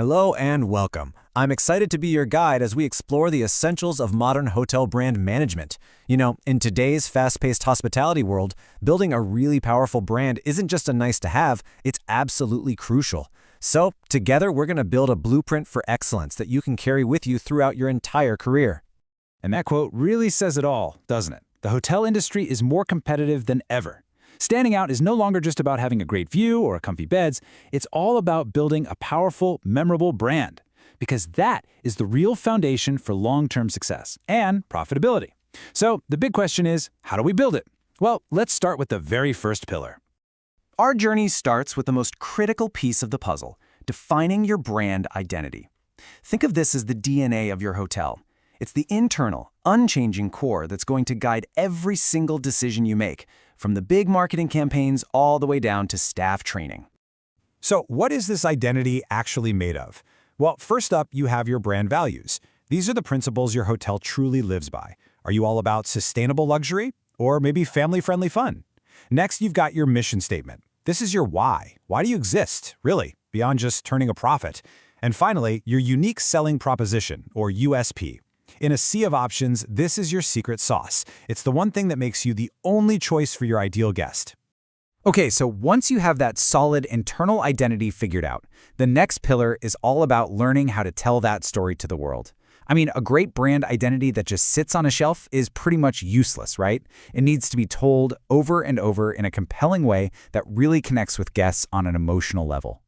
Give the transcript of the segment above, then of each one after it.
Hello and welcome. I'm excited to be your guide as we explore the essentials of modern hotel brand management. In today's fast-paced hospitality world, building a really powerful brand isn't just a nice to have, it's absolutely crucial. So, together we're going to build a blueprint for excellence that you can carry with you throughout your entire career. And that quote really says it all, doesn't it? The hotel industry is more competitive than ever. Standing out is no longer just about having a great view or comfy beds, it's all about building a powerful, memorable brand. Because that is the real foundation for long-term success and profitability. So the big question is, how do we build it? Well, let's start with the very first pillar. Our journey starts with the most critical piece of the puzzle, defining your brand identity. Think of this as the DNA of your hotel. It's the internal, unchanging core that's going to guide every single decision you make, from the big marketing campaigns all the way down to staff training. So what is this identity actually made of? Well, first up, you have your brand values. These are the principles your hotel truly lives by. Are you all about sustainable luxury or maybe family-friendly fun? Next, you've got your mission statement. This is your why. Why do you exist, really, beyond just turning a profit? And finally, your unique selling proposition, or USP. In a sea of options, this is your secret sauce. It's the one thing that makes you the only choice for your ideal guest. Okay, so once you have that solid internal identity figured out, the next pillar is all about learning how to tell that story to the world. I mean, a great brand identity that just sits on a shelf is pretty much useless, right? It needs to be told over and over in a compelling way that really connects with guests on an emotional level.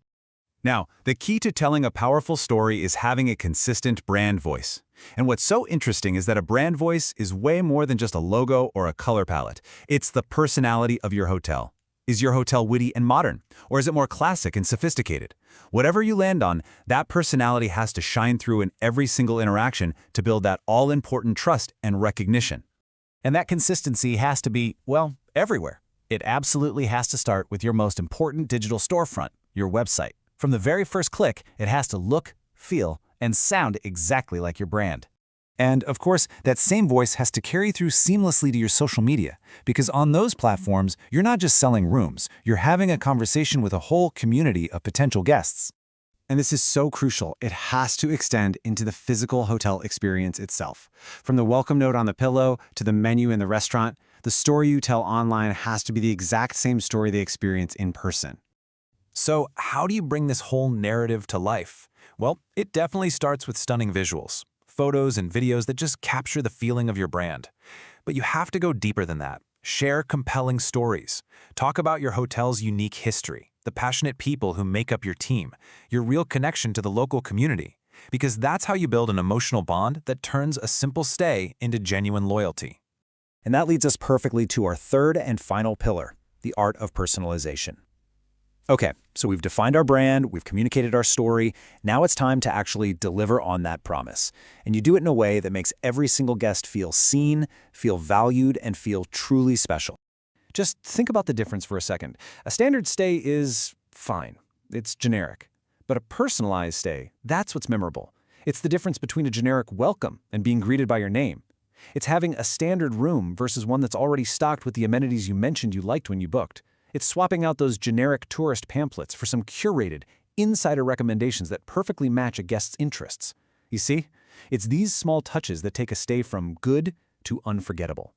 Now, the key to telling a powerful story is having a consistent brand voice. And what's so interesting is that a brand voice is way more than just a logo or a color palette. It's the personality of your hotel. Is your hotel witty and modern, or is it more classic and sophisticated? Whatever you land on, that personality has to shine through in every single interaction to build that all-important trust and recognition. And that consistency has to be, well, everywhere. It absolutely has to start with your most important digital storefront, your website. From the very first click, it has to look, feel, and sound exactly like your brand. And of course, that same voice has to carry through seamlessly to your social media, because on those platforms, you're not just selling rooms, you're having a conversation with a whole community of potential guests. And this is so crucial, it has to extend into the physical hotel experience itself. From the welcome note on the pillow to the menu in the restaurant, the story you tell online has to be the exact same story they experience in person. So how do you bring this whole narrative to life? Well, it definitely starts with stunning visuals, photos and videos that just capture the feeling of your brand. But you have to go deeper than that. Share compelling stories. Talk about your hotel's unique history, the passionate people who make up your team, your real connection to the local community. Because that's how you build an emotional bond that turns a simple stay into genuine loyalty. And that leads us perfectly to our third and final pillar, the art of personalization. Okay, so we've defined our brand, we've communicated our story, now it's time to actually deliver on that promise. And you do it in a way that makes every single guest feel seen, feel valued, and feel truly special. Just think about the difference for a second. A standard stay is fine, it's generic. But a personalized stay, that's what's memorable. It's the difference between a generic welcome and being greeted by your name. It's having a standard room versus one that's already stocked with the amenities you mentioned you liked when you booked. It's swapping out those generic tourist pamphlets for some curated, insider recommendations that perfectly match a guest's interests. You see, it's these small touches that take a stay from good to unforgettable.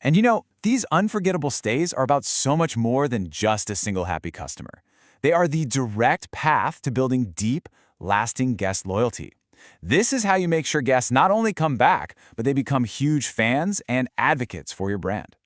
And these unforgettable stays are about so much more than just a single happy customer. They are the direct path to building deep, lasting guest loyalty. This is how you make sure guests not only come back, but they become huge fans and advocates for your brand.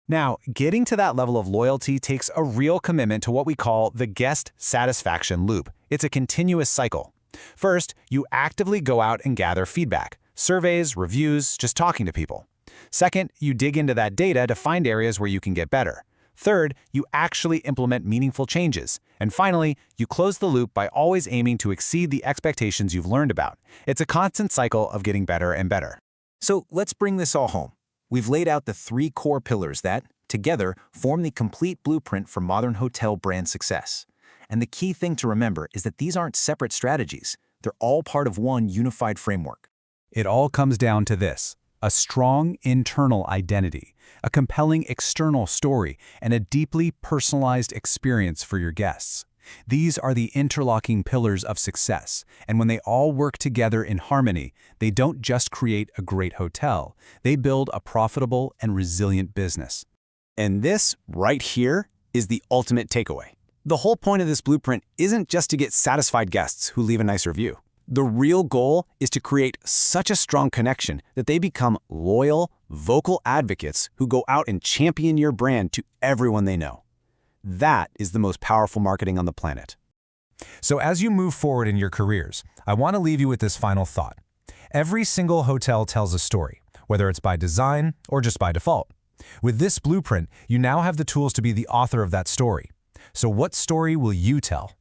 Now, getting to that level of loyalty takes a real commitment to what we call the guest satisfaction loop. It's a continuous cycle. First, you actively go out and gather feedback, surveys, reviews, just talking to people. Second, you dig into that data to find areas where you can get better. Third, you actually implement meaningful changes. And finally, you close the loop by always aiming to exceed the expectations you've learned about. It's a constant cycle of getting better and better. So let's bring this all home. We've laid out the three core pillars that, together, form the complete blueprint for modern hotel brand success. And the key thing to remember is that these aren't separate strategies. They're all part of one unified framework. It all comes down to this: a strong internal identity, a compelling external story, and a deeply personalized experience for your guests. These are the interlocking pillars of success, and when they all work together in harmony, they don't just create a great hotel, they build a profitable and resilient business. And this, right here, is the ultimate takeaway. The whole point of this blueprint isn't just to get satisfied guests who leave a nice review. The real goal is to create such a strong connection that they become loyal, vocal advocates who go out and champion your brand to everyone they know. That is the most powerful marketing on the planet. So as you move forward in your careers, I want to leave you with this final thought. Every single hotel tells a story, whether it's by design or just by default. With this blueprint, you now have the tools to be the author of that story. So what story will you tell?